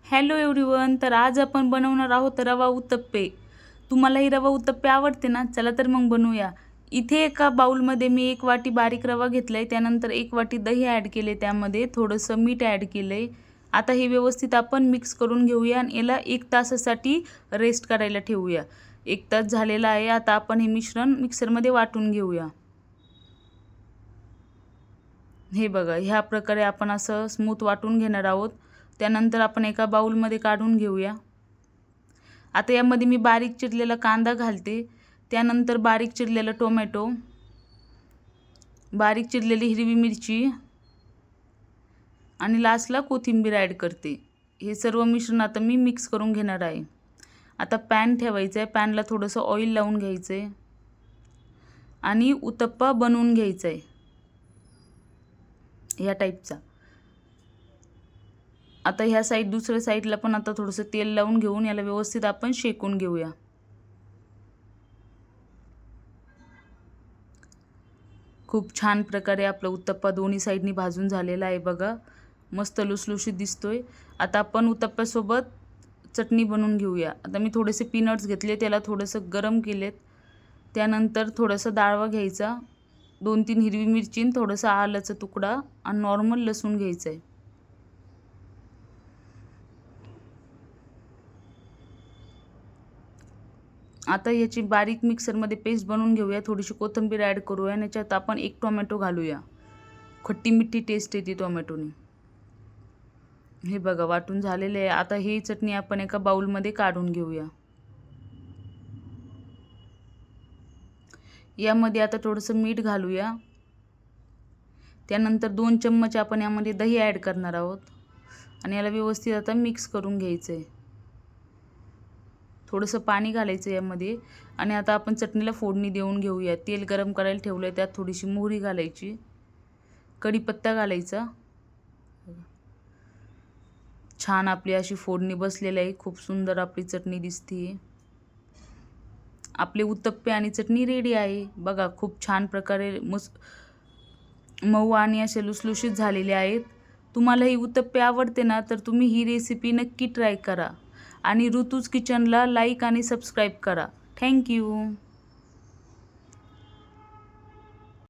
Hello everyone. तर आज आपण बनवणार आहोत रवा उत्तप्पे. तुम्हालाही रवा उत्तप्पे आवडते ना? चला तर मग बनवूया. इथे एका बाउलमध्ये मी 1 वाटी बारीक रवा घेतलाय, त्यानंतर 1 वाटी दही ॲड केले, त्यामध्ये थोडंसं मीठ ॲड केलंय. आता हे व्यवस्थित आपण मिक्स करून घेऊया आणि याला 1 तासासाठी रेस्ट करायला ठेवूया. 1 तास झालेला आहे. आता आपण हे मिश्रण मिक्सरमध्ये वाटून घेऊया. हे बघा, ह्या प्रकारे आपण असं स्मूथ वाटून घेणार आहोत. त्यानंतर आपण एका बाउलमध्ये काढून घेऊया. आता यामध्ये मी बारीक चिरलेला कांदा घालते, त्यानंतर बारीक चिरलेला टोमॅटो, बारीक चिरलेली हिरवी मिरची आणि लास्टला कोथिंबीर ॲड करते. हे सर्व मिश्रण आता मी मिक्स करून घेणार आहे. आता पॅन ठेवायचं आहे. पॅनला थोडंसं ऑइल लावून घ्यायचं आहे आणि उत्तप्पा बनवून घ्यायचा आहे ह्या टाईपचा. आता ह्या साईड दुसऱ्या साईडला पण आता थोडंसं तेल लावून घेऊन याला व्यवस्थित आपण शेकून घेऊया. खूप छान प्रकारे आपला उत्तप्पा दोन्ही साईडनी भाजून झालेला आहे बघा. मस्त लुसलुशीत दिसतोय. आता आपण उत्तप्प्यासोबत चटणी बनवून घेऊया. आता मी थोडेसे पीनट्स घेतले, त्याला थोडंसं गरम केलेत. त्यानंतर थोडंसं डाळवा घ्यायचा, 2-3 हिरवी मिरची, थोडंसं आल्याचा तुकडा आणि नॉर्मल लसूण घ्यायचं आहे. आता याची बारीक मिक्सरमध्ये पेस्ट बनवून घेऊया. थोडीशी कोथिंबीर ॲड करूया आणि याच्यात आपण 1 टोमॅटो घालूया. खट्टी मिठी टेस्ट येते टोमॅटोने. हे बघा वाटून झालेले आहे. आता ही चटणी आपण एका बाउलमध्ये काढून घेऊया. यामध्ये आता थोडंसं मीठ घालूया. त्यानंतर 2 चम्मच आपण यामध्ये दही ॲड करणार आहोत आणि याला व्यवस्थित आता मिक्स करून घ्यायचं आहे. थोडंसं पाणी घालायचं यामध्ये आणि आता आपण चटणीला फोडणी देऊन घेऊया. तेल गरम करायला ठेवलं आहे, त्यात थोडीशी मोहरी घालायची, कढीपत्ता घालायचा. छान आपली अशी फोडणी बसलेली आहे. खूप सुंदर आपली चटणी दिसते. आपले उत्तप्पे आणि चटणी रेडी आहे बघा. खूप छान प्रकारे मऊ आणि असे लुसलुशीत झालेले आहेत. तुम्हाला ही उत्तप्पे आवडते ना, तर तुम्ही ही रेसिपी नक्की ट्राय करा आणि ऋतूज किचनला लाईक आणि सबस्क्राईब करा. थँक्यू.